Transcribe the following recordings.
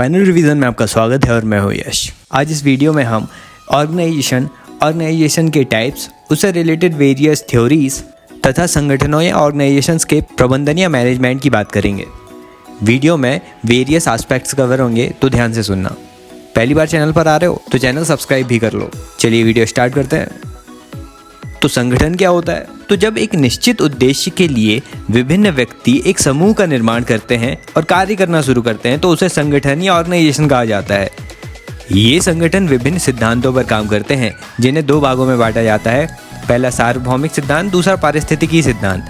Final revision में आपका स्वागत है और मैं हूँ यश। आज इस वीडियो में हम ऑर्गेनाइजेशन के टाइप्स, उससे रिलेटेड वेरियस थ्योरीज तथा संगठनों या ऑर्गेनाइजेशंस के प्रबंधन या मैनेजमेंट की बात करेंगे। वीडियो में वेरियस एस्पेक्ट्स कवर होंगे, तो ध्यान से सुनना। पहली बार चैनल पर आ रहे हो तो चैनल सब्सक्राइब भी कर लो। चलिए वीडियो स्टार्ट करते हैं। तो संगठन क्या होता है? तो जब एक निश्चित उद्देश्य के लिए विभिन्न व्यक्ति एक समूह का निर्माण करते हैं और कार्य करना शुरू करते हैं तो उसे संगठन या ऑर्गेनाइजेशन कहा जाता है। ये संगठन विभिन्न सिद्धांतों पर काम करते हैं जिन्हें दो भागों में बांटा जाता है। पहला सार्वभौमिक सिद्धांत, दूसरा पारिस्थितिकी सिद्धांत।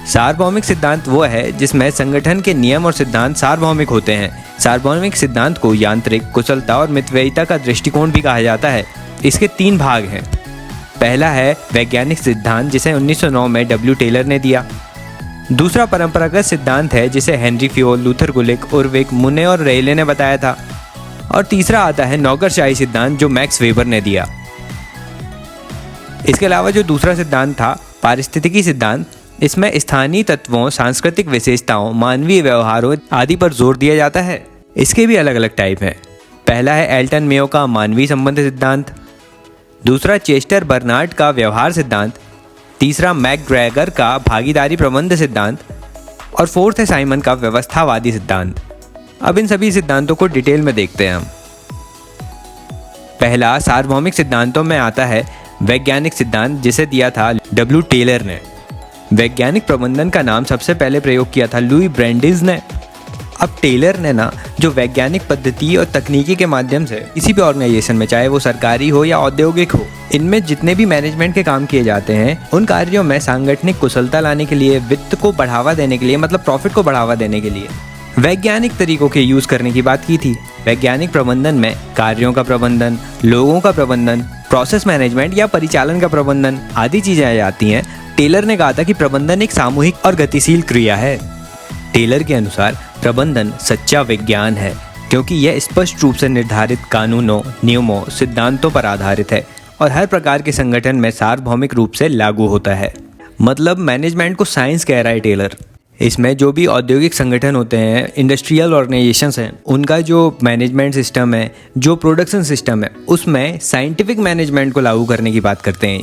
सार्वभौमिक सिद्धांत वो है जिसमें संगठन के नियम और सिद्धांत सार्वभौमिक होते हैं। सार्वभौमिक सिद्धांत को यांत्रिक, कुशलता और मितव्ययिता का दृष्टिकोण भी कहा जाता है। इसके 3 भाग हैं। पहला है वैज्ञानिक सिद्धांत, जिसे 1909 में डब्ल्यू टेलर ने दिया। दूसरा परंपरागत सिद्धांत है जिसे हेनरी फ्योल, लूथर गुलिक, उर्विक, मुने और रेले ने बताया था। और तीसरा आता है नौकरशाही सिद्धांत, जो मैक्स वेबर ने दिया। इसके अलावा जो दूसरा सिद्धांत था पारिस्थितिकी सिद्धांत, इसमें स्थानीय तत्वों, सांस्कृतिक विशेषताओं, मानवीय व्यवहारों आदि पर जोर दिया जाता है। इसके भी अलग अलग टाइप हैं। पहला है एल्टन मेयो का मानवीय संबंध सिद्धांत, दूसरा चेस्टर बर्नार्ड का व्यवहार सिद्धांत, तीसरा मैकग्रेगर का भागीदारी प्रबंध सिद्धांत और फोर्थ है साइमन का व्यवस्थावादी सिद्धांत। अब इन सभी सिद्धांतों को डिटेल में देखते हैं हम। पहला सार्वभौमिक सिद्धांतों में आता है वैज्ञानिक सिद्धांत, जिसे दिया था डब्ल्यू टेलर ने। वैज्ञानिक प्रबंधन का नाम सबसे पहले प्रयोग किया था लुई ब्रेंडिज ने। अब टेलर ने जो वैज्ञानिक पद्धति और तकनीकी के माध्यम से किसी भी ऑर्गेनाइजेशन में, चाहे वो सरकारी हो या औद्योगिक हो, इनमें जितने भी मैनेजमेंट के काम किए जाते हैं, उन कार्यों में सांगठनिक कुशलता लाने के लिए, वित्त को बढ़ावा देने के लिए, मतलब प्रॉफिट को बढ़ावा देने के लिए वैज्ञानिक तरीकों के यूज करने की बात की थी। वैज्ञानिक प्रबंधन में कार्यों का प्रबंधन, लोगों का प्रबंधन, प्रोसेस मैनेजमेंट या परिचालन का प्रबंधन आदि चीजें आ जाती हैं। टेलर ने कहा था कि प्रबंधन एक सामूहिक और गतिशील क्रिया है। टेलर के अनुसार प्रबंधन सच्चा विज्ञान है, क्योंकि यह स्पष्ट रूप से निर्धारित कानूनों, नियमों, सिद्धांतों पर आधारित है और हर प्रकार के संगठन में सार्वभौमिक रूप से लागू होता है। मतलब मैनेजमेंट को साइंस कह रहा है टेलर। इसमें जो भी औद्योगिक संगठन होते हैं, इंडस्ट्रियल ऑर्गेनाइजेशंस हैं, उनका जो मैनेजमेंट सिस्टम है, जो प्रोडक्शन सिस्टम है, उसमें साइंटिफिक मैनेजमेंट को लागू करने की बात करते हैं।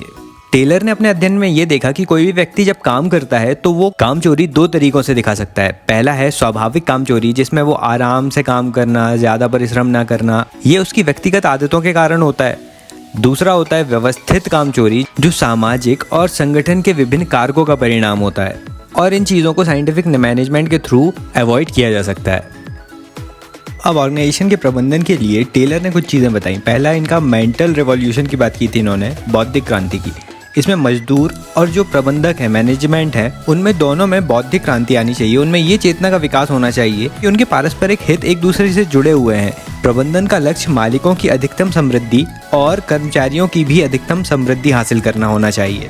टेलर ने अपने अध्ययन में ये देखा कि कोई भी व्यक्ति जब काम करता है तो वो काम चोरी 2 तरीकों से दिखा सकता है। पहला है स्वाभाविक काम चोरी, जिसमें वो आराम से काम करना, ज़्यादा परिश्रम ना करना, ये उसकी व्यक्तिगत आदतों के कारण होता है। दूसरा होता है व्यवस्थित काम चोरी, जो सामाजिक और संगठन के विभिन्न कारकों का परिणाम होता है और इन चीज़ों को साइंटिफिक मैनेजमेंट के थ्रू अवॉइड किया जा सकता है। अब ऑर्गेनाइजेशन के प्रबंधन के लिए टेलर ने कुछ चीज़ें बताई। पहला इनका मेंटल रिवॉल्यूशन की बात की थी इन्होंने, बौद्धिक क्रांति की। इसमें मजदूर और जो प्रबंधक है, मैनेजमेंट है, उनमें दोनों में बौद्धिक क्रांति आनी चाहिए। उनमें ये चेतना का विकास होना चाहिए कि उनके पारस्परिक हित एक दूसरे से जुड़े हुए हैं। प्रबंधन का लक्ष्य मालिकों की अधिकतम समृद्धि और कर्मचारियों की भी अधिकतम समृद्धि हासिल करना होना चाहिए।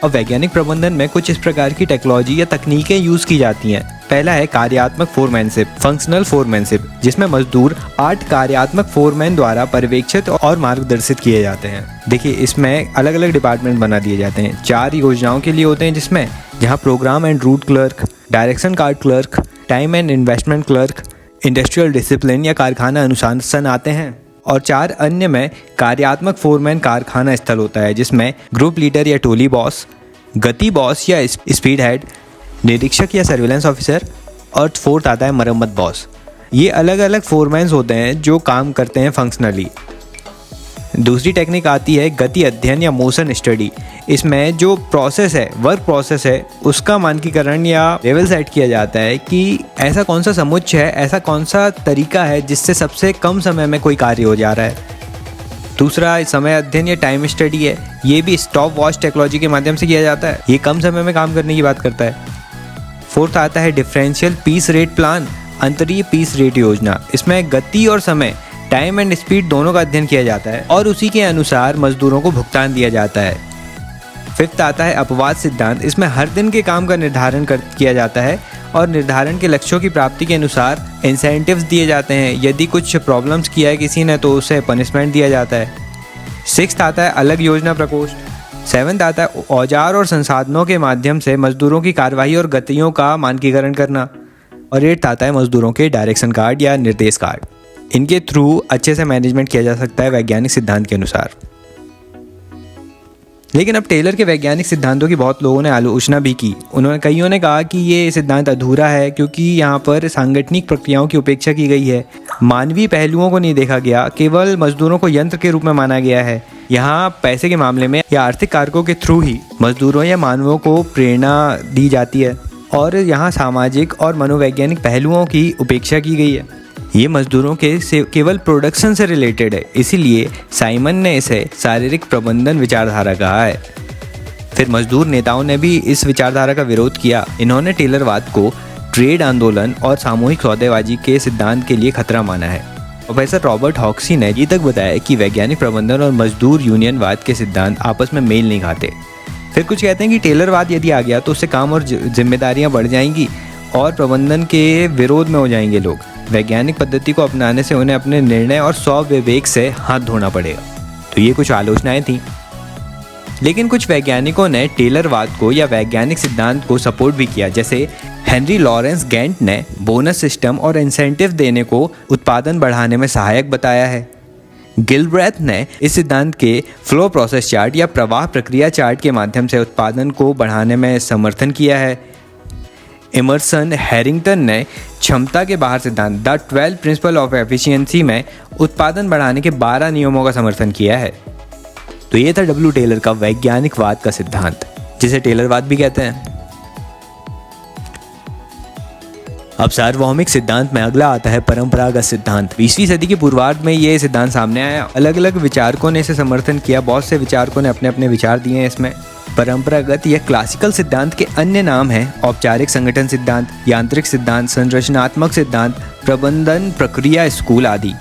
और वैज्ञानिक प्रबंधन में कुछ इस प्रकार की टेक्नोलॉजी या तकनीकें यूज की जाती हैं। पहला है कार्यात्मक फोरमैनशिप, फंक्शनल फोरमैनशिप, जिसमें मजदूर 8 कार्यात्मक फोरमैन द्वारा पर्यवेक्षित और मार्गदर्शित किए जाते हैं। देखिए, इसमें अलग अलग डिपार्टमेंट बना दिए जाते हैं। 4 योजनाओं के लिए होते हैं, जिसमें जहाँ programme and route clerk, direction card clerk, time and investment clerk, industrial discipline या कारखाना अनुशासन आते हैं। और 4 अन्य में कार्यात्मक फोरमैन कारखाना स्थल होता है, जिसमें ग्रुप लीडर या टोली बॉस, गति बॉस या स्पीड हेड, निरीक्षक या सर्विलेंस ऑफिसर और 4th आता है मरम्मत बॉस। ये अलग अलग फोरमैन्स होते हैं जो काम करते हैं फंक्शनली। दूसरी टेक्निक आती है गति अध्ययन या मोशन स्टडी। इसमें जो प्रोसेस है, वर्क प्रोसेस है, उसका मानकीकरण या लेवल सेट किया जाता है कि ऐसा कौन सा समुच्चय है, ऐसा कौन सा तरीका है जिससे सबसे कम समय में कोई कार्य हो जा रहा है। दूसरा समय अध्ययन या टाइम स्टडी है। ये भी स्टॉप वॉच टेक्नोलॉजी के माध्यम से किया जाता है। ये कम समय में काम करने की बात करता है। 4th आता है डिफरेंशियल पीस रेट प्लान, अंतरीय पीस रेट योजना। इसमें गति और समय, टाइम एंड स्पीड दोनों का अध्ययन किया जाता है और उसी के अनुसार मजदूरों को भुगतान दिया जाता है। 5th आता है अपवाद सिद्धांत। इसमें हर दिन के काम का निर्धारण किया जाता है और निर्धारण के लक्ष्यों की प्राप्ति के अनुसार इंसेंटिव्स दिए जाते हैं। यदि कुछ प्रॉब्लम्स किया है किसी ने तो उसे पनिशमेंट दिया जाता है। 6th आता है अलग योजना प्रकोष्ठ। 7th आता है औजार और संसाधनों के माध्यम से मजदूरों की कार्रवाई और गतियों का मानकीकरण करना। और 8th आता है मजदूरों के डायरेक्शन कार्ड या निर्देश कार्ड। इनके थ्रू अच्छे से मैनेजमेंट किया जा सकता है वैज्ञानिक सिद्धांत के अनुसार। लेकिन अब टेलर के वैज्ञानिक सिद्धांतों की बहुत लोगों ने आलोचना भी की। कईयों ने कहा कि ये सिद्धांत अधूरा है क्योंकि यहाँ पर सांगठनिक प्रक्रियाओं की उपेक्षा की गई है, मानवीय पहलुओं को नहीं देखा गया, केवल मजदूरों को यंत्र के रूप में माना गया है। यहाँ पैसे के मामले में या आर्थिक कारकों के थ्रू ही मजदूरों या मानवों को प्रेरणा दी जाती है और यहाँ सामाजिक और मनोवैज्ञानिक पहलुओं की उपेक्षा की गई है। ये मजदूरों के से केवल प्रोडक्शन से रिलेटेड है, इसीलिए साइमन ने इसे शारीरिक प्रबंधन विचारधारा कहा है। फिर मजदूर नेताओं ने भी इस विचारधारा का विरोध किया। इन्होंने टेलरवाद को ट्रेड आंदोलन और सामूहिक सौदेबाजी के सिद्धांत के लिए खतरा माना है। प्रोफेसर रॉबर्ट हॉक्सी ने ये तक बताया कि वैज्ञानिक प्रबंधन और मजदूर यूनियनवाद के सिद्धांत आपस में मेल नहीं खाते। फिर कुछ कहते हैं कि टेलरवाद यदि आ गया तो उससे काम और जिम्मेदारियां बढ़ जाएंगी और प्रबंधन के विरोध में हो जाएंगे लोग। वैज्ञानिक पद्धति को अपनाने से उन्हें अपने निर्णय और स्वविवेक से हाथ धोना पड़ेगा। तो ये कुछ आलोचनाएं थी। लेकिन कुछ वैज्ञानिकों ने टेलरवाद को या वैज्ञानिक सिद्धांत को सपोर्ट भी किया, जैसे हेनरी लॉरेंस गेंट ने बोनस सिस्टम और इंसेंटिव देने को उत्पादन बढ़ाने में सहायक बताया है। गिलब्रेथ ने इस सिद्धांत के फ्लो प्रोसेस चार्ट या प्रवाह प्रक्रिया चार्ट के माध्यम से उत्पादन को बढ़ाने में समर्थन किया है। इमर्सन हैरिंगटन ने क्षमता के बाहर सिद्धांत द 12 प्रिंसिपल ऑफ एफिशिएंसी में उत्पादन बढ़ाने के 12 नियमों का समर्थन किया है। तो ये था डब्ल्यू टेलर का वैज्ञानिकवाद का सिद्धांत, जिसे टेलरवाद भी कहते हैं। अब सार्वभौमिक सिद्धांत में अगला आता है परंपरागत सिद्धांत। 20वीं सदी के पूर्वार्ध में ये सिद्धांत सामने आया। अलग अलग विचारकों ने इसे समर्थन किया। बहुत से विचारकों ने अपने अपने विचार दिए हैं इसमें। परंपरागत या क्लासिकल सिद्धांत के अन्य नाम हैं औपचारिक संगठन सिद्धांत, यांत्रिक सिद्धांत, संरचनात्मक सिद्धांत, प्रबंधन प्रक्रिया स्कूल आदि।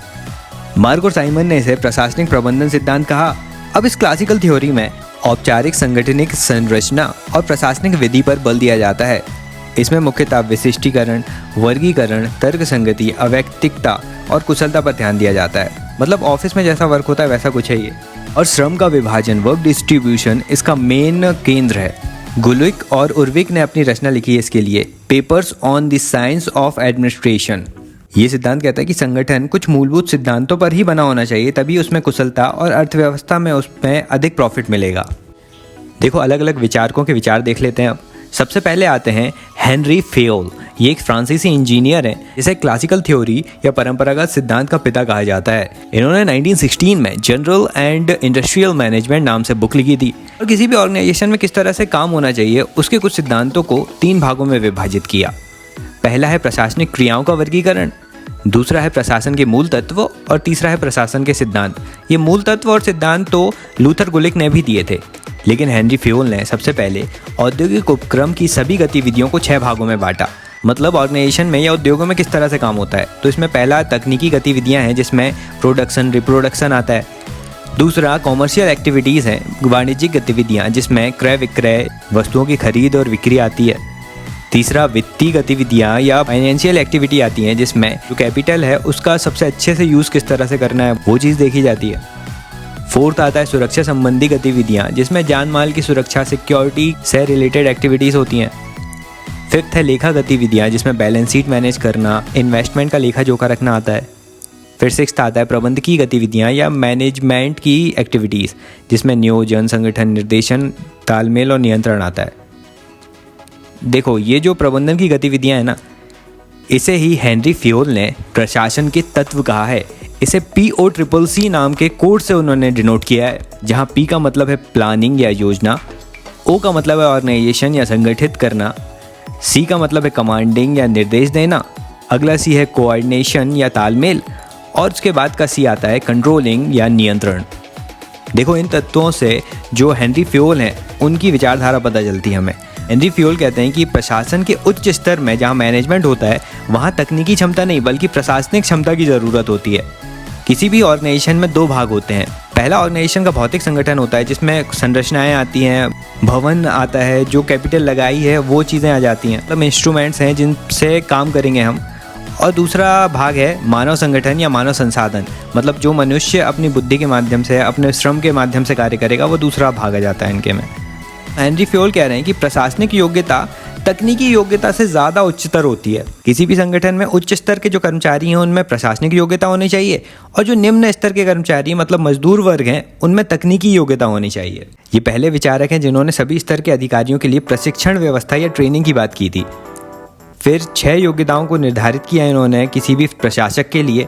मार्क और साइमन ने इसे प्रशासनिक प्रबंधन सिद्धांत कहा। अब इस क्लासिकल थ्योरी में औपचारिक संगठनिक संरचना और प्रशासनिक विधि पर बल दिया जाता है। इसमें मुख्यतः विशिष्टीकरण, वर्गीकरण, तर्क संगति, अवैयक्तिकता और कुशलता पर ध्यान दिया जाता है। मतलब ऑफिस में जैसा वर्क होता है वैसा कुछ है ये। और श्रम का विभाजन, वर्क डिस्ट्रीब्यूशन इसका मेन केंद्र है। गुलिक और उर्विक ने अपनी रचना लिखी है इसके लिए, papers on the science of administration. ये सिद्धांत कहता है कि संगठन कुछ मूलभूत सिद्धांतों पर ही बना होना चाहिए, तभी उसमें कुशलता और अर्थव्यवस्था में उसमें अधिक प्रॉफिट मिलेगा। देखो अलग अलग विचारकों के विचार देख लेते हैं अब। सबसे पहले आते हैं हेनरी फेयोल। ये एक फ्रांसीसी इंजीनियर हैं जिसे क्लासिकल थ्योरी या परंपरागत सिद्धांत का पिता कहा जाता है। इन्होंने 1916 में जनरल एंड इंडस्ट्रियल मैनेजमेंट नाम से बुक लिखी थी और किसी भी ऑर्गेनाइजेशन में किस तरह से काम होना चाहिए उसके कुछ सिद्धांतों को 3 भागों में विभाजित किया। पहला है प्रशासनिक क्रियाओं का वर्गीकरण, दूसरा है प्रशासन के मूल तत्व और तीसरा है प्रशासन के सिद्धांत। ये मूल तत्व और सिद्धांत तो लूथर गुलिक ने भी दिए थे, लेकिन हेनरी फेयोल ने सबसे पहले औद्योगिक उपक्रम की सभी गतिविधियों को 6 भागों में बांटा। मतलब ऑर्गेनाइजेशन में या उद्योगों में किस तरह से काम होता है। तो इसमें पहला तकनीकी गतिविधियां हैं जिसमें प्रोडक्शन रिप्रोडक्शन आता है। दूसरा कॉमर्शियल एक्टिविटीज़ हैं, वाणिज्यिक गतिविधियां जिसमें क्रय विक्रय, वस्तुओं की खरीद और बिक्री आती है। तीसरा वित्तीय गतिविधियां या फाइनेंशियल एक्टिविटी आती हैं जिसमें जो कैपिटल है उसका सबसे अच्छे से यूज़ किस तरह से करना है वो चीज़ देखी जाती है। फोर्थ आता है सुरक्षा संबंधी गतिविधियां जिसमें जान माल की सुरक्षा, सिक्योरिटी से रिलेटेड एक्टिविटीज़ होती हैं। फिफ्थ है लेखा गतिविधियां जिसमें बैलेंस शीट मैनेज करना, इन्वेस्टमेंट का लेखा जोखा रखना आता है। फिर सिक्स्थ आता है प्रबंधकीय गतिविधियां या मैनेजमेंट की एक्टिविटीज़ जिसमें नियोजन, संगठन, निर्देशन, तालमेल और नियंत्रण आता है। देखो ये जो प्रबंधन की गतिविधियां हैं ना, इसे ही हेनरी फेयोल ने प्रशासन के तत्व कहा है। इसे POCCC नाम के कोड से उन्होंने डिनोट किया है, जहां P का मतलब है प्लानिंग या योजना, O का मतलब है ऑर्गेनाइजेशन या संगठित करना, C का मतलब है कमांडिंग या निर्देश देना, अगला C है कोऑर्डिनेशन या तालमेल और उसके बाद का C आता है कंट्रोलिंग या नियंत्रण। देखो इन तत्वों से जो हेनरी फेयोल हैं उनकी विचारधारा पता चलती है हमें। हेनरी फेयोल कहते हैं कि प्रशासन के उच्च स्तर में जहां मैनेजमेंट होता है वहां तकनीकी क्षमता नहीं बल्कि प्रशासनिक क्षमता की ज़रूरत होती है। किसी भी ऑर्गेनाइजेशन में 2 भाग होते हैं। पहला ऑर्गेनाइजेशन का भौतिक संगठन होता है जिसमें संरचनाएं आती हैं, भवन आता है, जो कैपिटल लगाई है वो चीज़ें आ जाती हैं, मतलब इंस्ट्रूमेंट्स हैं जिनसे काम करेंगे हम। और दूसरा भाग है मानव संगठन या मानव संसाधन, मतलब जो मनुष्य अपनी बुद्धि के माध्यम से, अपने श्रम के माध्यम से कार्य करेगा, वो दूसरा भाग आ जाता है इनके में। हेनरी फेयोल कह रहे हैं कि प्रशासनिक योग्यता तकनीकी योग्यता से ज़्यादा उच्चतर होती है। किसी भी संगठन में उच्च स्तर के जो कर्मचारी हैं उनमें प्रशासनिक योग्यता होनी चाहिए, और जो निम्न स्तर के कर्मचारी मतलब मजदूर वर्ग हैं उनमें तकनीकी योग्यता होनी चाहिए। ये पहले विचारक हैं जिन्होंने सभी स्तर के अधिकारियों के लिए प्रशिक्षण व्यवस्था या ट्रेनिंग की बात की थी। फिर 6 योग्यताओं को निर्धारित किया इन्होंने किसी भी प्रशासक के लिए: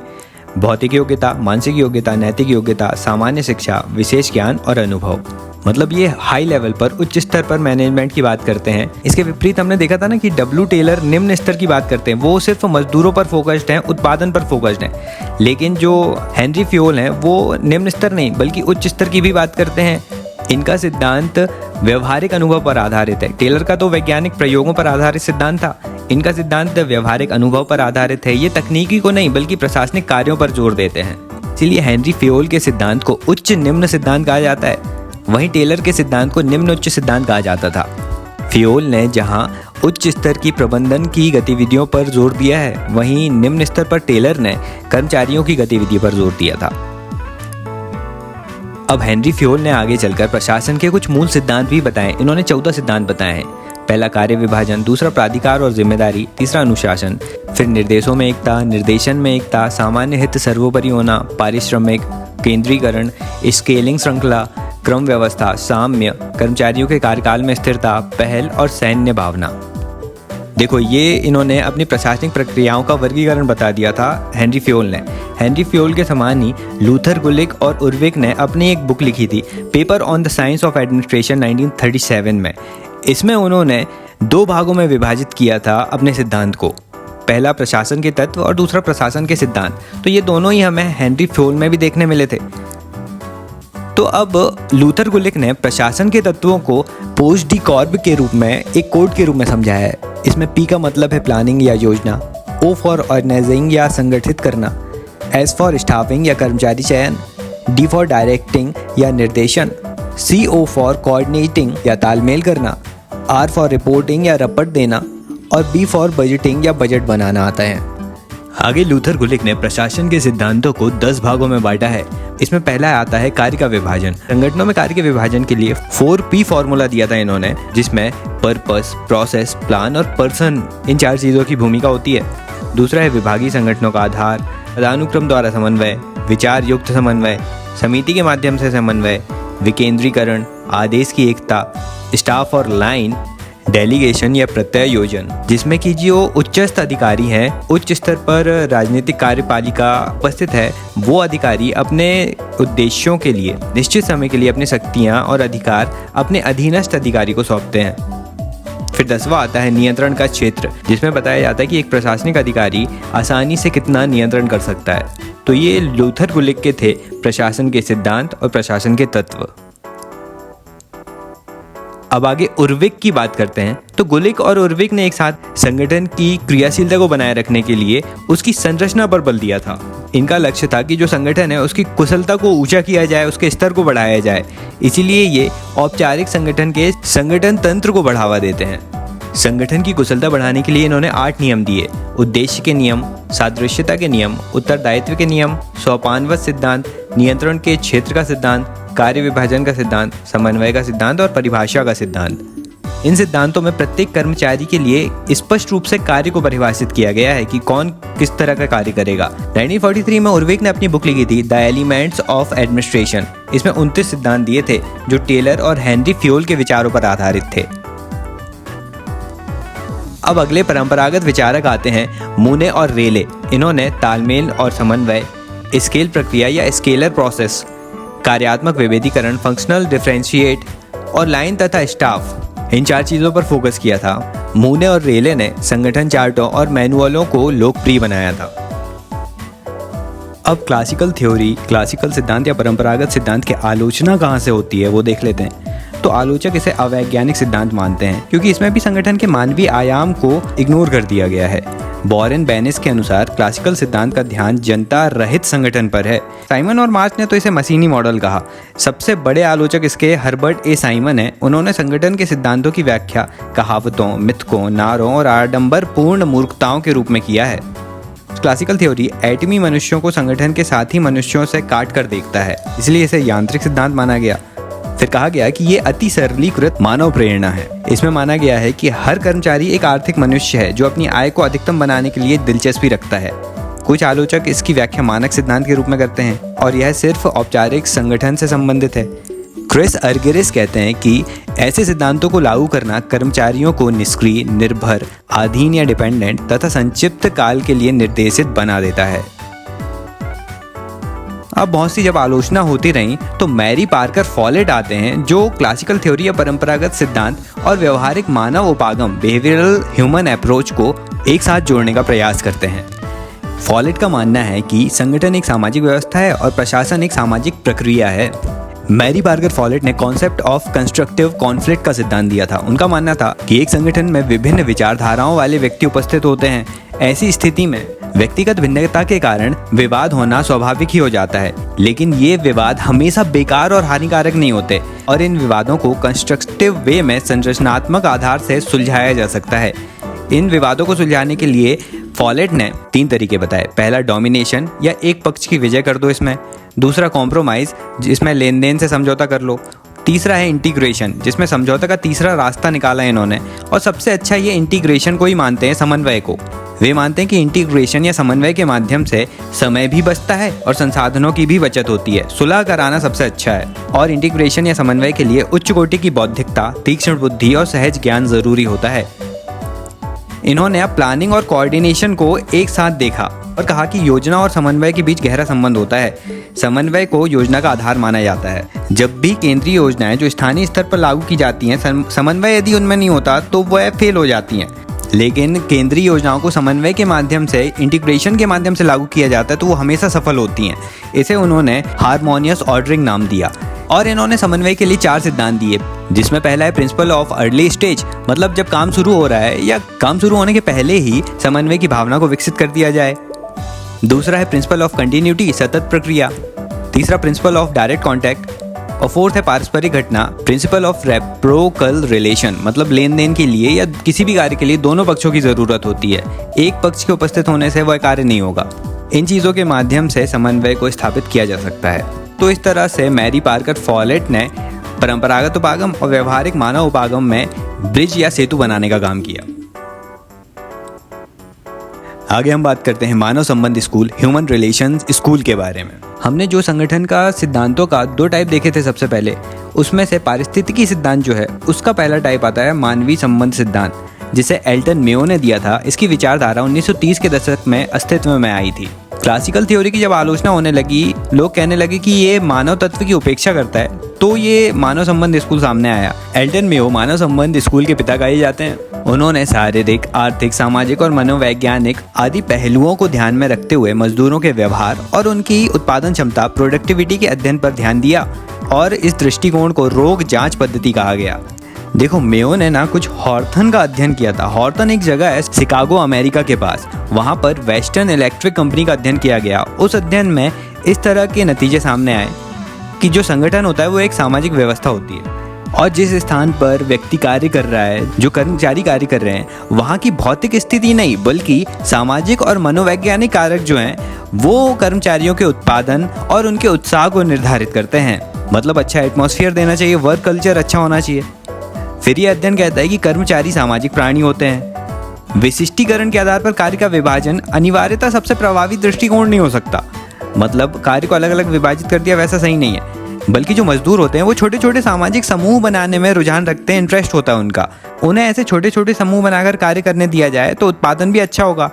भौतिक योग्यता, मानसिक योग्यता, नैतिक योग्यता, सामान्य शिक्षा, विशेष ज्ञान और अनुभव। मतलब ये हाई लेवल पर, उच्च स्तर पर मैनेजमेंट की बात करते हैं। इसके विपरीत हमने देखा था ना कि डब्ल्यू टेलर निम्न स्तर की बात करते हैं, वो सिर्फ मजदूरों पर फोकस्ड हैं, उत्पादन पर फोकस्ड हैं। लेकिन जो हेनरी फ्योल हैं वो निम्न स्तर नहीं बल्कि उच्च स्तर की भी बात करते हैं। इनका सिद्धांत व्यवहारिक अनुभव पर आधारित है। टेलर का तो वैज्ञानिक प्रयोगों पर आधारित सिद्धांत था, इनका सिद्धांत व्यवहारिक अनुभव पर आधारित है। ये तकनीकी को नहीं बल्कि प्रशासनिक कार्यों पर जोर देते हैं। इसीलिए हेनरी फ्योल के सिद्धांत को उच्च निम्न सिद्धांत कहा जाता है, वहीं टेलर के सिद्धांत को निम्न उच्च सिद्धांत कहा जाता था। फ्योल ने जहां उच्च स्तर की प्रबंधन की गतिविधियों पर जोर दिया है, वहीं निम्न स्तर पर टेलर ने कर्मचारियों की गतिविधि पर जोर दिया था। अब हेनरी फ्योल ने आगे चलकर प्रशासन के कुछ मूल सिद्धांत भी बताए। इन्होंने 14 सिद्धांत बताए हैं। पहला कार्य विभाजन, दूसरा प्राधिकार और जिम्मेदारी, तीसरा अनुशासन, फिर निर्देशों में एकता, निर्देशन में एकता, सामान्य हित सर्वोपरि होना, पारिश्रमिक, केंद्रीकरण, स्केलिंग श्रृंखला, क्रम व्यवस्था, साम्य, कर्मचारियों के कार्यकाल में स्थिरता, पहल और सैन्य भावना। देखो, ये इन्होंने अपनी प्रशासनिक प्रक्रियाओं का वर्गीकरण बता दिया था हेनरी फ्योल ने। हेनरी फ्योल के समान ही लूथर गुलिक और उर्विक ने अपनी एक बुक लिखी थी, paper on the science of administration 1937 में। इसमें उन्होंने 2 भागों में विभाजित किया था अपने सिद्धांत को, पहला प्रशासन के तत्व और दूसरा प्रशासन के सिद्धांत। तो ये दोनों ही हमें हेनरी फ्योल में भी देखने मिले थे। तो अब लूथर गुलिक ने प्रशासन के तत्वों को पोस्ट डी कॉर्ब के रूप में एक कोड के रूप में समझाया है। इसमें पी का मतलब है प्लानिंग या योजना, ओ फॉर ऑर्गेनाइजिंग या संगठित करना, एस फॉर स्टाफिंग या कर्मचारी चयन, डी फॉर डायरेक्टिंग या निर्देशन, सी ओ फॉर कोऑर्डिनेटिंग या तालमेल करना, आर फॉर रिपोर्टिंग या रपट देना, और बी फॉर बजटिंग या बजट बनाना आता है। आगे लूथर गुलिक ने प्रशासन के सिद्धांतों को 10 भागों में बांटा है। इसमें पहला आता है कार्य का विभाजन। संगठनों में कार्य के विभाजन के लिए 4P फॉर्मूला दिया था इन्होंने, जिसमें पर्पस, प्रोसेस, प्लान और पर्सन, इन 4 चीज़ों की भूमिका होती है। दूसरा है विभागीय संगठनों का आधार, पदानुक्रम द्वारा समन्वय, विचार युक्त समन्वय, समिति के माध्यम से समन्वय, विकेंद्रीकरण, आदेश की एकता, स्टाफ और लाइन, डेलीगेशन या प्रत्यायोजन, जिसमें कि जो उच्चस्थ अधिकारी हैं, उच्च स्तर पर राजनीतिक कार्यपालिका उपस्थित है, वो अधिकारी अपने उद्देश्यों के लिए निश्चित समय के लिए अपनी शक्तियां और अधिकार अपने अधीनस्थ अधिकारी को सौंपते हैं। फिर 10वां आता है नियंत्रण का क्षेत्र, जिसमें बताया जाता है कि एक प्रशासनिक अधिकारी आसानी से कितना नियंत्रण कर सकता है। तो ये लूथर गुलिक के थे प्रशासन के सिद्धांत और प्रशासन के तत्व। अब आगे उर्विक की बात करते हैं। तो गुलिक और उर्विक ने एक साथ संगठन की क्रियाशीलता को बनाए रखने के लिए उसकी संरचना पर बल दिया था। इनका लक्ष्य था कि जो संगठन है उसकी कुशलता को ऊंचा किया जाए, उसके स्तर को बढ़ाया जाए। इसीलिए ये औपचारिक संगठन के संगठन तंत्र को बढ़ावा देते हैं। संगठन की कुशलता बढ़ाने के लिए इन्होंने 8 नियम दिए: उद्देश्य के नियम, सादृश्यता के नियम, उत्तरदायित्व के नियम, सोपानवत सिद्धांत, नियंत्रण के क्षेत्र का सिद्धांत, कार्य विभाजन का सिद्धांत, समन्वय का सिद्धांत और परिभाषा का सिद्धांत। इन सिद्धांतों में प्रत्येक कर्मचारी के लिए स्पष्ट रूप से कार्य को परिभाषित किया गया है कि कौन किस तरह का कार्य करेगा। 1943 में उर्विक ने अपनी बुक लिखी थी द एलिमेंट्स ऑफ एडमिनिस्ट्रेशन। इसमें 29 सिद्धांत दिए थे जो टेलर और हेनरी फ्योल के विचारों पर आधारित थे। अब अगले परंपरागत विचारक आते हैं मूने और रेले। इन्होंने तालमेल और समन्वय, स्केल प्रक्रिया या स्केलर प्रोसेस, कार्यात्मक विभेदीकरण, फंक्शनल डिफरेंशिएट और लाइन तथा स्टाफ, इन 4 चीज़ों पर फोकस किया था। मूने और रेले ने संगठन चार्टों और मैनुअलों को लोकप्रिय बनाया था। अब क्लासिकल थ्योरी, क्लासिकल सिद्धांत या परंपरागत सिद्धांत की आलोचना कहाँ से होती है वो देख लेते हैं। तो आलोचक इसे अवैज्ञानिक सिद्धांत मानते हैं क्योंकि इसमें भी संगठन के मानवीय आयाम को इग्नोर कर दिया गया है। बॉरेन बेनिस के अनुसार क्लासिकल सिद्धांत का ध्यान जनता रहित संगठन पर है। साइमन और मार्च ने तो इसे मशीनी मॉडल कहा। सबसे बड़े आलोचक इसके हर्बर्ट ए साइमन हैं। उन्होंने संगठन के सिद्धांतों की व्याख्या कहावतों, मिथकों, नारों और आडंबरपूर्ण मूर्खताओं के रूप में किया है। क्लासिकल थ्योरी एटमी मनुष्यों को संगठन के साथी मनुष्यों से काट कर देखता है, इसलिए इसे यांत्रिक सिद्धांत माना गया। फिर कहा गया कि ये अति सरलीकृत मानव प्रेरणा है। इसमें माना गया है कि हर कर्मचारी एक आर्थिक मनुष्य है जो अपनी आय को अधिकतम बनाने के लिए दिलचस्पी रखता है। कुछ आलोचक इसकी व्याख्या मानक सिद्धांत के रूप में करते हैं और यह सिर्फ औपचारिक संगठन से संबंधित है। क्रिस अर्गेरिस कहते हैं कि ऐसे सिद्धांतों को लागू करना कर्मचारियों को निष्क्रिय, निर्भर, अधीन या डिपेंडेंट तथा संक्षिप्त काल के लिए निर्देशित बना देता है। अब बहुत सी जब आलोचना होती रही तो मैरी पार्कर फॉलेट आते हैं जो क्लासिकल थ्योरी या परंपरागत सिद्धांत और व्यवहारिक मानव उपागम बिहेवियरल ह्यूमन अप्रोच को एक साथ जोड़ने का प्रयास करते हैं। फॉलेट का मानना है कि संगठन एक सामाजिक व्यवस्था है और प्रशासन एक सामाजिक प्रक्रिया है। मैरी पार्कर फॉलेट ने कॉन्सेप्ट ऑफ कंस्ट्रक्टिव कॉन्फ्लिक्ट का सिद्धांत दिया था। उनका मानना था कि एक संगठन में विभिन्न विचारधाराओं वाले व्यक्ति उपस्थित होते हैं। ऐसी स्थिति में व्यक्तिगत भिन्नता के कारण विवाद होना स्वाभाविक ही हो जाता है, लेकिन ये विवाद हमेशा बेकार और हानिकारक नहीं होते और इन विवादों को कंस्ट्रक्टिव वे में संरचनात्मक आधार से सुलझाया जा सकता है। इन विवादों को सुलझाने के लिए फॉलेट ने 3 तरीके बताए। पहला डोमिनेशन या एक पक्ष की विजय कर दो इसमें। दूसरा कॉम्प्रोमाइज, जिसमें लेन देन से समझौता कर लो। तीसरा है इंटीग्रेशन, जिसमें समझौता का तीसरा रास्ता निकाला इन्होंने। और सबसे अच्छा ये इंटीग्रेशन को ही मानते हैं, समन्वय को। वे मानते हैं कि इंटीग्रेशन या समन्वय के माध्यम से समय भी बचता है और संसाधनों की भी बचत होती है। सुलह कराना सबसे अच्छा है और इंटीग्रेशन या समन्वय के लिए उच्च कोटि की बौद्धिकता, तीक्ष्ण बुद्धि और सहज ज्ञान जरूरी होता है। इन्होंने अब प्लानिंग और कोऑर्डिनेशन को एक साथ देखा और कहा कि योजना और समन्वय के बीच गहरा संबंध होता है। समन्वय को योजना का आधार माना जाता है। जब भी केंद्रीय योजनाएं जो स्थानीय स्तर पर लागू की जाती हैं, समन्वय यदि उनमें नहीं होता तो वह फेल हो जाती हैं। लेकिन केंद्रीय योजनाओं को समन्वय के माध्यम से, इंटीग्रेशन के माध्यम से लागू किया जाता है तो वो हमेशा सफल होती हैं। इसे उन्होंने हार्मोनियस ऑर्डरिंग नाम दिया और इन्होंने समन्वय के लिए 4 सिद्धांत दिए, जिसमें पहला है प्रिंसिपल ऑफ अर्ली स्टेज, मतलब जब काम शुरू हो रहा है या काम शुरू होने के पहले ही समन्वय की भावना को विकसित कर दिया जाए। दूसरा है प्रिंसिपल ऑफ कंटिन्यूटी, सतत प्रक्रिया। तीसरा प्रिंसिपल ऑफ डायरेक्ट कॉन्टैक्ट और फोर्थ है पारस्परिक घटना, प्रिंसिपल ऑफ रेप्रोकल रिलेशन, मतलब लेन देन के लिए या किसी भी कार्य के लिए दोनों पक्षों की जरूरत होती है। एक पक्ष के उपस्थित होने से वह कार्य नहीं होगा। इन चीज़ों के माध्यम से समन्वय को स्थापित किया जा सकता है। तो इस तरह से मैरी पार्कर फॉलेट ने परंपरागत उपागम और व्यवहारिक मानव उपागम में ब्रिज या सेतु बनाने का काम किया। आगे हम बात करते हैं मानव संबंध स्कूल, ह्यूमन रिलेशंस स्कूल के बारे में। हमने जो संगठन का सिद्धांतों का 2 टाइप देखे थे सबसे पहले, उसमें से पारिस्थितिकी सिद्धांत जो है उसका पहला टाइप आता है मानवीय संबंध सिद्धांत, जिसे एल्टन मेयो ने दिया था। इसकी विचारधारा 1930 के दशक में अस्तित्व में आई थी। क्लासिकल थ्योरी की जब आलोचना होने लगी, लोग कहने लगे कि ये मानव तत्व की उपेक्षा करता है, तो ये मानव संबंध स्कूल सामने आया। एल्टन मेयो मानव संबंध स्कूल के पिता कहे जाते हैं। उन्होंने शारीरिक, आर्थिक, सामाजिक और मनोवैज्ञानिक आदि पहलुओं को ध्यान में रखते हुए मजदूरों के व्यवहार और उनकी उत्पादन क्षमता, प्रोडक्टिविटी के अध्ययन पर ध्यान दिया और इस दृष्टिकोण को रोग जांच पद्धति कहा गया। देखो, मेयो ने ना कुछ हॉर्थन का अध्ययन किया था। हॉर्थन एक जगह है शिकागो, अमेरिका के पास। वहाँ पर वेस्टर्न इलेक्ट्रिक कंपनी का अध्ययन किया गया। उस अध्ययन में इस तरह के नतीजे सामने आए कि जो संगठन होता है वो एक सामाजिक व्यवस्था होती है और जिस स्थान पर व्यक्ति कार्य कर रहा है, जो कर्मचारी कार्य कर रहे हैं, वहाँ की भौतिक स्थिति नहीं बल्कि सामाजिक और मनोवैज्ञानिक कारक जो हैं वो कर्मचारियों के उत्पादन और उनके उत्साह को निर्धारित करते हैं। मतलब अच्छा एटमॉस्फेयर देना चाहिए, वर्क कल्चर अच्छा होना चाहिए। फिर यह अध्ययन कहता है कि कर्मचारी सामाजिक प्राणी होते हैं। विशिष्टीकरण के आधार पर कार्य का विभाजन अनिवार्यता सबसे प्रभावी दृष्टिकोण नहीं हो सकता। मतलब कार्य को अलग अलग विभाजित कर दिया वैसा सही नहीं है, बल्कि जो मजदूर होते हैं वो छोटे छोटे सामाजिक समूह बनाने में रुझान रखते हैं, इंटरेस्ट होता है उनका। उन्हें ऐसे छोटे छोटे समूह बनाकर कार्य करने दिया जाए तो उत्पादन भी अच्छा होगा।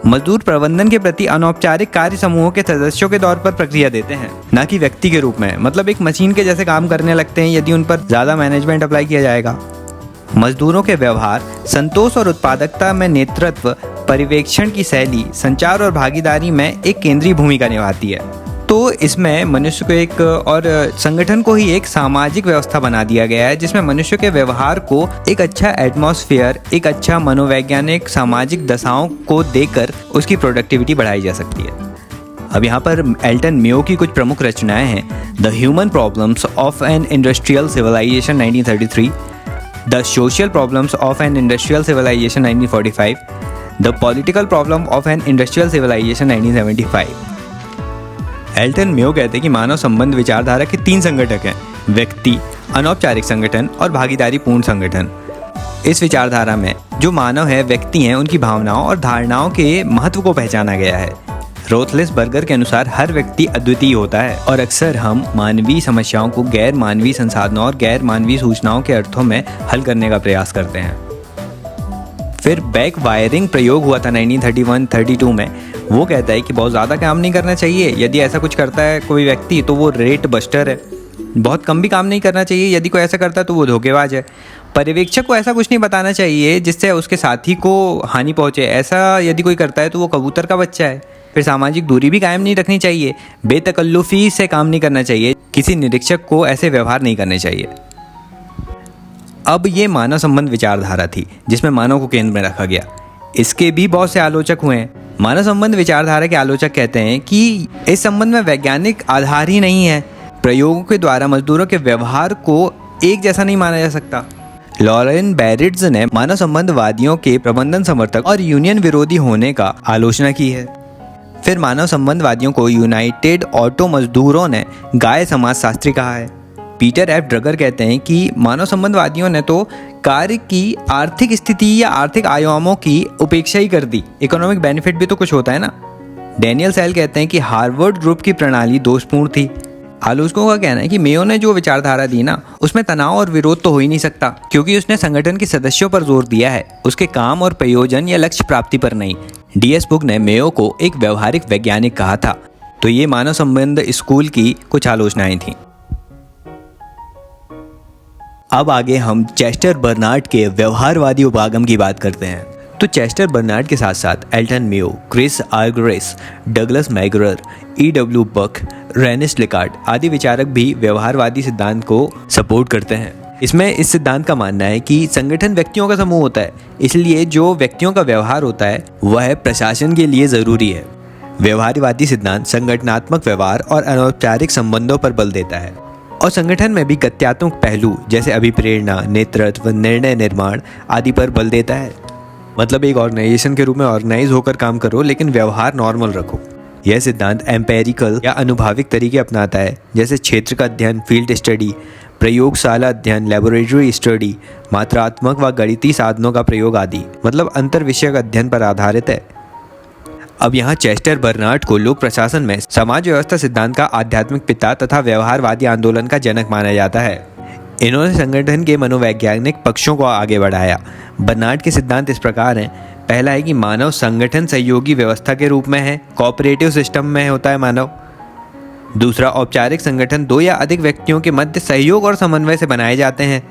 मजदूर प्रबंधन के प्रति अनौपचारिक कार्य समूहों के सदस्यों के तौर पर प्रक्रिया देते हैं, न कि व्यक्ति के रूप में। मतलब एक मशीन के जैसे काम करने लगते हैं यदि उन पर ज़्यादा मैनेजमेंट अप्लाई किया जाएगा। मजदूरों के व्यवहार, संतोष और उत्पादकता में नेतृत्व, पर्यवेक्षण की शैली, संचार और भागीदारी में एक केंद्रीय भूमिका निभाती है। तो इसमें मनुष्य को एक और संगठन को ही एक सामाजिक व्यवस्था बना दिया गया है, जिसमें मनुष्य के व्यवहार को एक अच्छा एटमॉस्फेयर, एक अच्छा मनोवैज्ञानिक सामाजिक दशाओं को देकर उसकी प्रोडक्टिविटी बढ़ाई जा सकती है। अब यहाँ पर एल्टन मेयो की कुछ प्रमुख रचनाएं हैं। The human problems of an industrial civilisation 1933, the social problems of an industrial civilisation 1945, the political problem of an industrial civilisation 1975। Elton Mayo कहते हैं कि मानव संबंध विचारधारा के 3 संघटक हैं। व्यक्ति, अनौपचारिक संगठन और भागीदारी पूर्ण संगठन। इस विचारधारा में जो मानव है, व्यक्ति हैं, उनकी भावनाओं और धारणाओं के महत्व को पहचाना गया है। रोथलिसबर्गर के अनुसार हर व्यक्ति अद्वितीय होता है और अक्सर हम मानवीय समस्याओं को गैर मानवीय संसाधनों और गैर मानवीय सूचनाओं के अर्थों में हल करने का प्रयास करते हैं। फिर बैक वायरिंग प्रयोग हुआ था 1931-32 में। वो कहता है कि बहुत ज़्यादा काम नहीं करना चाहिए। यदि ऐसा कुछ करता है कोई व्यक्ति तो वो रेट बस्टर है। बहुत कम भी काम नहीं करना चाहिए। यदि कोई ऐसा करता है तो वो धोखेबाज है। पर्यवेक्षक को ऐसा कुछ नहीं बताना चाहिए जिससे उसके साथी को हानि पहुंचे। ऐसा यदि कोई करता है तो वो कबूतर का बच्चा है। फिर सामाजिक दूरी भी कायम नहीं रखनी चाहिए। बेतकल्लुफ़ी से काम नहीं करना चाहिए। किसी निरीक्षक को ऐसे व्यवहार नहीं करने चाहिए। अब ये मानव संबंध विचारधारा थी जिसमें मानव को केंद्र में रखा गया। इसके भी बहुत से आलोचक हुए हैं। मानव संबंध विचारधारा के आलोचक कहते हैं कि इस संबंध में वैज्ञानिक आधार ही नहीं है। प्रयोगों के द्वारा मजदूरों के व्यवहार को एक जैसा नहीं माना जा सकता। लॉरेन बैरिट्ज ने मानव संबंधवादियों के प्रबंधन समर्थक और यूनियन विरोधी होने का आलोचना की है। फिर मानव संबंधवादियों को यूनाइटेड ऑटो मजदूरों ने गाय समाजशास्त्री कहा है। पीटर एफ ड्रगर कहते हैं कि मानव संबंधवादियों ने तो कार्य की आर्थिक स्थिति या आर्थिक आयामों की उपेक्षा ही कर दी। इकोनॉमिक बेनिफिट भी तो कुछ होता है ना। डैनियल सेल कहते हैं कि हार्वर्ड ग्रुप की प्रणाली दोषपूर्ण थी। आलोचकों का कहना है कि मेयो ने जो विचारधारा दी ना, उसमें तनाव और विरोध तो हो ही नहीं सकता, क्योंकि उसने संगठन के सदस्यों पर जोर दिया है, उसके काम और प्रयोजन या लक्ष्य प्राप्ति पर नहीं। डीएस बुक ने मेयो को एक व्यवहारिक वैज्ञानिक कहा था। तो ये मानव संबंध स्कूल की कुछ आलोचनाएं थीं। अब आगे हम चेस्टर बर्नार्ड के व्यवहारवादी उपागम की बात करते हैं। तो चेस्टर बर्नार्ड के साथ साथ Elton Mayo, Chris Argyris, Douglas McGregor, E.W. Bakke, Rensis Likert आदि विचारक भी व्यवहारवादी सिद्धांत को सपोर्ट करते हैं। इसमें इस सिद्धांत का मानना है कि संगठन व्यक्तियों का समूह होता है, इसलिए जो व्यक्तियों का व्यवहार होता है वह प्रशासन के लिए ज़रूरी है। व्यवहारवादी सिद्धांत संगठनात्मक व्यवहार और अनौपचारिक संबंधों पर बल देता है और संगठन में भी गत्यात्मक पहलू जैसे अभिप्रेरणा, नेतृत्व, निर्णय निर्माण आदि पर बल देता है। मतलब एक ऑर्गेनाइजेशन के रूप में ऑर्गेनाइज होकर काम करो, लेकिन व्यवहार नॉर्मल रखो। यह सिद्धांत एम्पेरिकल या अनुभविक तरीके अपनाता है, जैसे क्षेत्र का अध्ययन, फील्ड स्टडी, प्रयोगशाला अध्ययन, लेबोरेटरी स्टडी, मात्रात्मक व गणितीय साधनों का प्रयोग आदि। मतलब अंतर विषयक अध्ययन पर आधारित है। अब यहाँ चेस्टर बर्नार्ड को लोक प्रशासन में समाज व्यवस्था सिद्धांत का आध्यात्मिक पिता तथा व्यवहारवादी आंदोलन का जनक माना जाता है। इन्होंने संगठन के मनोवैज्ञानिक पक्षों को आगे बढ़ाया। बर्नार्ड के सिद्धांत इस प्रकार हैं। पहला है कि मानव संगठन सहयोगी व्यवस्था के रूप में है, कोऑपरेटिव सिस्टम में होता है मानव। दूसरा, औपचारिक संगठन दो या अधिक व्यक्तियों के मध्य सहयोग और समन्वय से बनाए जाते हैं।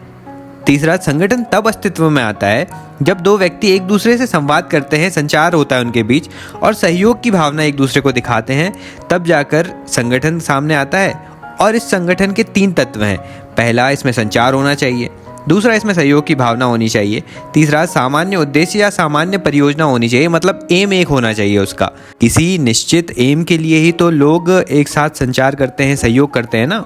तीसरा, संगठन तब अस्तित्व में आता है जब दो व्यक्ति एक दूसरे से संवाद करते हैं, संचार होता है उनके बीच और सहयोग की भावना एक दूसरे को दिखाते हैं, तब जाकर संगठन सामने आता है। और इस संगठन के 3 तत्व हैं। पहला, इसमें संचार होना चाहिए। दूसरा, इसमें सहयोग की भावना होनी चाहिए। तीसरा, सामान्य उद्देश्य या सामान्य परियोजना होनी चाहिए, मतलब एम एक होना चाहिए उसका। किसी निश्चित एम के लिए ही तो लोग एक साथ संचार करते हैं, सहयोग करते हैं ना।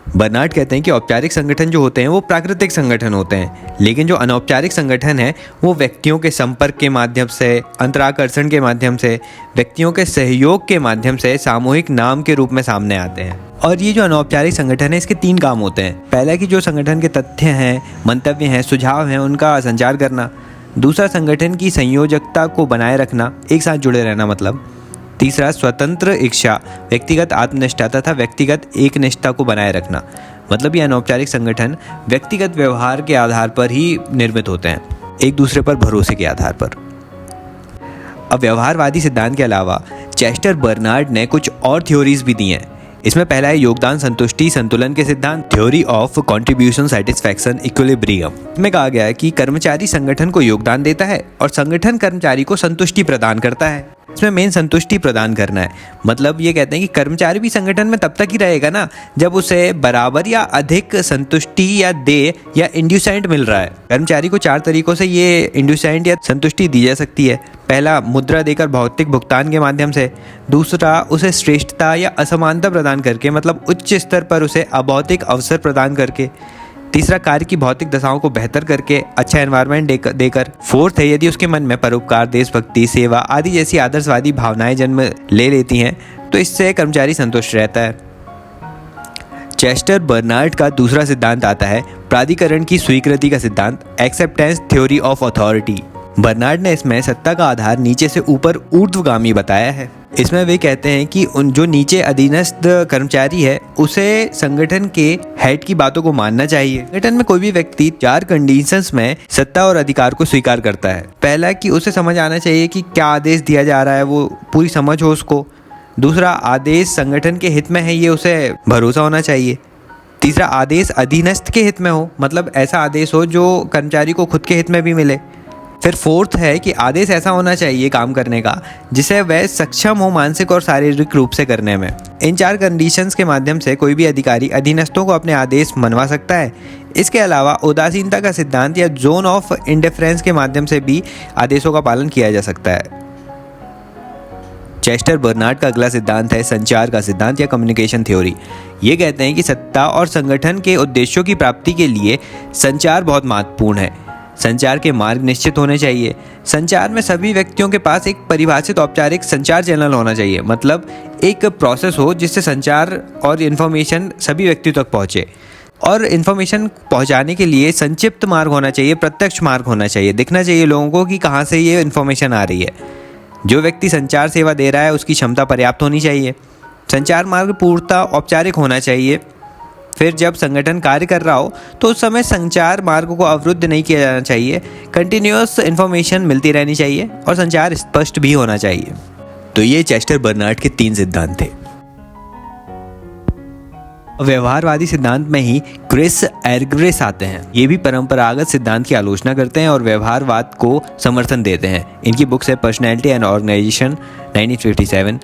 बर्नार्ड कहते हैं कि औपचारिक संगठन जो होते हैं वो प्राकृतिक संगठन होते हैं, लेकिन जो अनौपचारिक संगठन है वो व्यक्तियों के संपर्क के माध्यम से, अंतराकर्षण के माध्यम से, व्यक्तियों के सहयोग के माध्यम से सामूहिक नाम के रूप में सामने आते हैं। और ये जो अनौपचारिक संगठन है, इसके 3 काम होते हैं। पहला कि जो संगठन के तथ्य हैं, मंतव्य हैं, सुझाव हैं, उनका संचार करना। दूसरा, संगठन की संयोजकता को बनाए रखना, एक साथ जुड़े रहना मतलब। तीसरा, स्वतंत्र इच्छा, व्यक्तिगत आत्मनिष्ठा तथा व्यक्तिगत एकनिष्ठा को बनाए रखना। मतलब ये अनौपचारिक संगठन व्यक्तिगत व्यवहार के आधार पर ही निर्मित होते हैं, एक दूसरे पर भरोसे के आधार पर। अब व्यवहारवादी सिद्धांत के अलावा चेस्टर बर्नार्ड ने कुछ और थ्योरीज भी दी हैं। इसमें पहला है योगदान संतुष्टि संतुलन के सिद्धांत, theory of contribution satisfaction equilibrium. इसमें कहा गया है कि कर्मचारी संगठन को योगदान देता है और संगठन कर्मचारी को संतुष्टि प्रदान करता है। इसमें मेन संतुष्टि प्रदान करना है। मतलब ये कहते हैं कि कर्मचारी भी संगठन में तब तक ही रहेगा ना जब उसे बराबर या अधिक संतुष्टि या देय या इंड्यूसेंट मिल रहा है। कर्मचारी को 4 तरीकों से ये इंड्यूसेंट या संतुष्टि दी जा सकती है। पहला, मुद्रा देकर भौतिक भुगतान के माध्यम से। दूसरा, उसे श्रेष्ठता या असमानता प्रदान करके, मतलब उच्च स्तर पर उसे अभौतिक अवसर प्रदान करके। तीसरा, कार्य की भौतिक दशाओं को बेहतर करके, अच्छा एनवायरनमेंट देकर। फोर्थ है, यदि उसके मन में परोपकार, देशभक्ति, सेवा आदि जैसी आदर्शवादी भावनाएं जन्म ले लेती हैं तो इससे कर्मचारी संतुष्ट रहता है। चेस्टर बर्नार्ड का दूसरा सिद्धांत आता है प्राधिकरण की स्वीकृति का सिद्धांत, acceptance theory of authority. Barnard ने इसमें सत्ता का आधार नीचे से ऊपर ऊर्ध्वगामी बताया है। इसमें वे कहते हैं कि उन जो नीचे अधीनस्थ कर्मचारी है उसे संगठन के हेड की बातों को मानना चाहिए। संगठन में कोई भी व्यक्ति 4 कंडीशंस में सत्ता और अधिकार को स्वीकार करता है। पहला कि उसे समझ आना चाहिए कि क्या आदेश दिया जा रहा है, वो पूरी समझ हो उसको। दूसरा, आदेश संगठन के हित में है, ये उसे भरोसा होना चाहिए। तीसरा, आदेश अधीनस्थ के हित में हो, मतलब ऐसा आदेश हो जो कर्मचारी को खुद के हित में भी मिले। फिर फोर्थ है कि आदेश ऐसा होना चाहिए काम करने का जिसे वह सक्षम हो मानसिक और शारीरिक रूप से करने में। इन 4 कंडीशंस के माध्यम से कोई भी अधिकारी अधीनस्थों को अपने आदेश मनवा सकता है। इसके अलावा उदासीनता का सिद्धांत या जोन ऑफ इंडिफरेंस के माध्यम से भी आदेशों का पालन किया जा सकता है। चेस्टर बर्नार्ड का अगला सिद्धांत है संचार का सिद्धांत या कम्युनिकेशन थ्योरी। ये कहते हैं कि सत्ता और संगठन के उद्देश्यों की प्राप्ति के लिए संचार बहुत महत्वपूर्ण है। संचार के मार्ग निश्चित होने चाहिए। संचार में सभी व्यक्तियों के पास एक परिभाषित औपचारिक संचार चैनल होना चाहिए, मतलब एक प्रोसेस हो जिससे संचार और इन्फॉर्मेशन सभी व्यक्तियों तक पहुँचे। और इन्फॉर्मेशन पहुँचाने के लिए संक्षिप्त मार्ग होना चाहिए, प्रत्यक्ष मार्ग होना चाहिए, दिखना चाहिए लोगों को कि कहाँ से ये इन्फॉर्मेशन आ रही है। जो व्यक्ति संचार सेवा दे रहा है उसकी क्षमता पर्याप्त होनी चाहिए। संचार मार्ग पूर्णतः औपचारिक होना चाहिए। फिर जब संगठन कार्य कर रहा हो तो उस समय संचार मार्ग को अवरुद्ध नहीं किया जाना चाहिए। कंटिन्यूअस इन्फॉर्मेशन मिलती रहनी चाहिए और संचार स्पष्ट भी होना चाहिए। तो ये चेस्टर बर्नार्ड के 3 सिद्धांत थे। व्यवहारवादी सिद्धांत में ही क्रिस एर्गरेस आते हैं। ये भी परंपरागत सिद्धांत की आलोचना करते हैं और व्यवहारवाद को समर्थन देते हैं। इनकी बुक्स है personality and organisation 1957,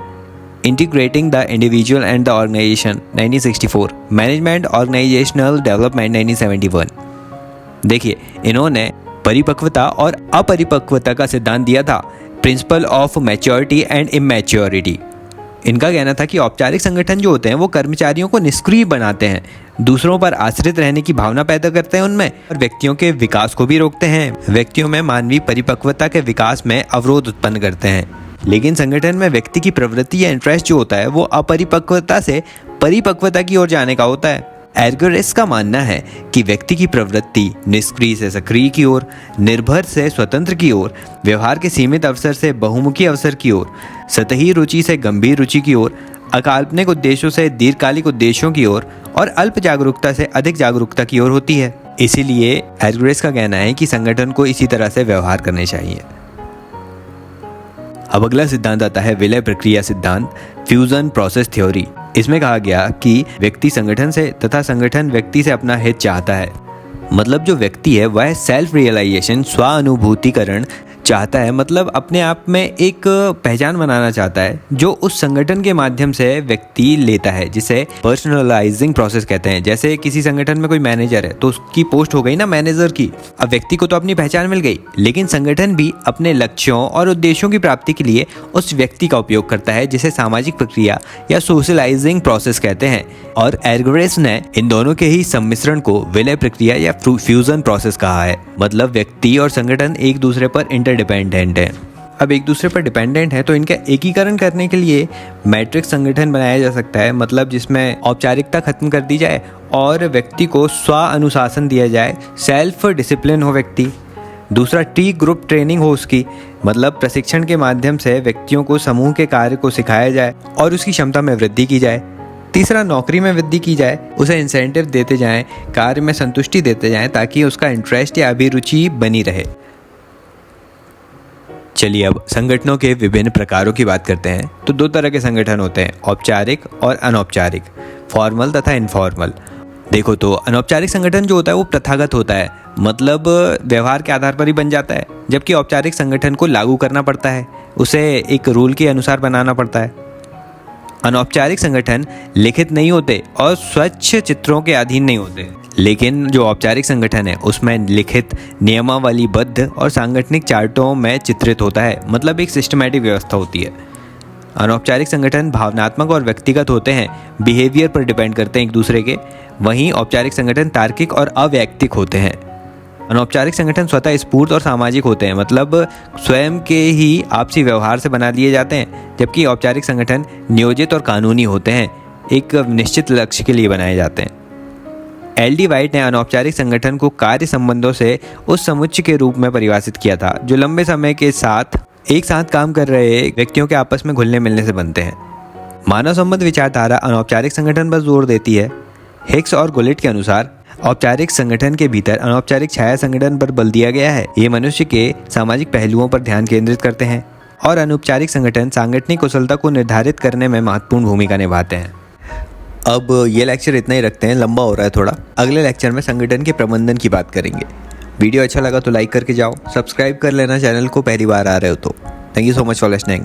integrating the individual and the organisation 1964, management organisational development 1971। देखिए, इन्होंने परिपक्वता और अपरिपक्वता का सिद्धांत दिया था, principle of maturity and immaturity. इनका कहना था कि औपचारिक संगठन जो होते हैं वो कर्मचारियों को निष्क्रिय बनाते हैं, दूसरों पर आश्रित रहने की भावना पैदा करते हैं उनमें, और व्यक्तियों के विकास को भी रोकते हैं। व्यक्तियों में मानवीय परिपक्वता के विकास में अवरोध उत्पन्न करते हैं। लेकिन संगठन में व्यक्ति की प्रवृत्ति या इंटरेस्ट जो होता है वो अपरिपक्वता से परिपक्वता की ओर जाने का होता है। एर्गरेस का मानना है कि व्यक्ति की प्रवृत्ति निष्क्रिय से सक्रिय की ओर, निर्भर से स्वतंत्र की ओर, व्यवहार के सीमित अवसर से बहुमुखी अवसर की ओर, सतही रुचि से गंभीर रुचि की ओर, अकाल्पनिक उद्देश्यों से दीर्घकालिक उद्देश्यों की ओर और अल्प जागरूकता से अधिक जागरूकता की ओर होती है। इसीलिए एर्गरेस का कहना है कि संगठन को इसी तरह से व्यवहार करने चाहिए। अब अगला सिद्धांत आता है विलय प्रक्रिया सिद्धांत, फ्यूजन प्रोसेस थ्योरी। इसमें कहा गया कि व्यक्ति संगठन से तथा संगठन व्यक्ति से अपना हित चाहता है। मतलब जो व्यक्ति है वह सेल्फ रियलाइजेशन, स्वानुभूतिकरण चाहता है, मतलब अपने आप में एक पहचान बनाना चाहता है जो उस संगठन के माध्यम से व्यक्ति लेता है, जिसे पर्सनलाइजिंग प्रोसेस कहते हैं। जैसे किसी संगठन में कोई मैनेजर है तो उसकी पोस्ट हो गई ना मैनेजर की। अब व्यक्ति को तो अपनी पहचान मिल गई, लेकिन संगठन भी अपने लक्ष्यों और उद्देश्यों की प्राप्ति के लिए उस व्यक्ति का उपयोग करता है, जिसे सामाजिक प्रक्रिया या सोशलाइजिंग प्रोसेस कहते हैं। और एर्गरेस ने इन दोनों के ही सम्मिश्रण को विलय प्रक्रिया या फ्यूजन प्रोसेस कहा है। मतलब व्यक्ति और संगठन एक दूसरे पर इंटरडिपेंडेंट है। अब एक दूसरे पर डिपेंडेंट है तो इनका एकीकरण करने के लिए मैट्रिक्स संगठन बनाया जा सकता है, मतलब जिसमें औपचारिकता खत्म कर दी जाए और व्यक्ति को स्व अनुशासन दिया जाए, सेल्फ डिसिप्लिन हो व्यक्ति। दूसरा, टी ग्रुप ट्रेनिंग हो उसकी, मतलब प्रशिक्षण के माध्यम से व्यक्तियों को समूह के कार्य को सिखाया जाए और उसकी क्षमता में वृद्धि की जाए। तीसरा, नौकरी में वृद्धि की जाए, उसे इंसेंटिव देते जाएं, कार्य में संतुष्टि देते जाएं ताकि उसका इंटरेस्ट या अभिरुचि बनी रहे। चलिए अब संगठनों के विभिन्न प्रकारों की बात करते हैं। तो 2 तरह के संगठन होते हैं, औपचारिक और अनौपचारिक, फॉर्मल तथा इनफॉर्मल। देखो, तो अनौपचारिक संगठन जो होता है वो प्रथागत होता है, मतलब व्यवहार के आधार पर ही बन जाता है, जबकि औपचारिक संगठन को लागू करना पड़ता है, उसे एक रूल के अनुसार बनाना पड़ता है। अनौपचारिक संगठन लिखित नहीं होते और स्वच्छ चित्रों के अधीन नहीं होते, लेकिन जो औपचारिक संगठन है उसमें लिखित, नियमावलीबद्ध और सांगठनिक चार्टों में चित्रित होता है, मतलब एक सिस्टमैटिक व्यवस्था होती है। अनौपचारिक संगठन भावनात्मक और व्यक्तिगत होते हैं, बिहेवियर पर डिपेंड करते हैं एक दूसरे के। वहीं औपचारिक संगठन तार्किक और अवैयक्तिक होते हैं। अनौपचारिक संगठन स्वतः स्फूर्त और सामाजिक होते हैं, मतलब स्वयं के ही आपसी व्यवहार से बना दिए जाते हैं, जबकि औपचारिक संगठन नियोजित और कानूनी होते हैं। एक निश्चित लक्ष्य के लिए बनाए जाते हैं। एल.डी. वाइट ने अनौपचारिक संगठन को कार्य संबंधों से उस समुच्चय के रूप में परिभाषित किया था जो लंबे समय के साथ एक साथ काम कर रहे व्यक्तियों के आपस में घुलने मिलने से बनते हैं। मानव संबंध विचारधारा अनौपचारिक संगठन पर जोर देती है। हिक्स और गुलिट के अनुसार औपचारिक संगठन के भीतर अनौपचारिक छाया संगठन पर बल दिया गया है। ये मनुष्य के सामाजिक पहलुओं पर ध्यान केंद्रित करते हैं और अनौपचारिक संगठन सांगठनिक कुशलता को निर्धारित करने में महत्वपूर्ण भूमिका निभाते हैं। अब ये लेक्चर इतना ही रखते हैं, लंबा हो रहा है थोड़ा। अगले लेक्चर में संगठन के प्रबंधन की बात करेंगे। वीडियो अच्छा लगा तो लाइक करके जाओ, सब्सक्राइब कर लेना चैनल को, पहली बार आ रहे हो तो। Thank you so much for listening.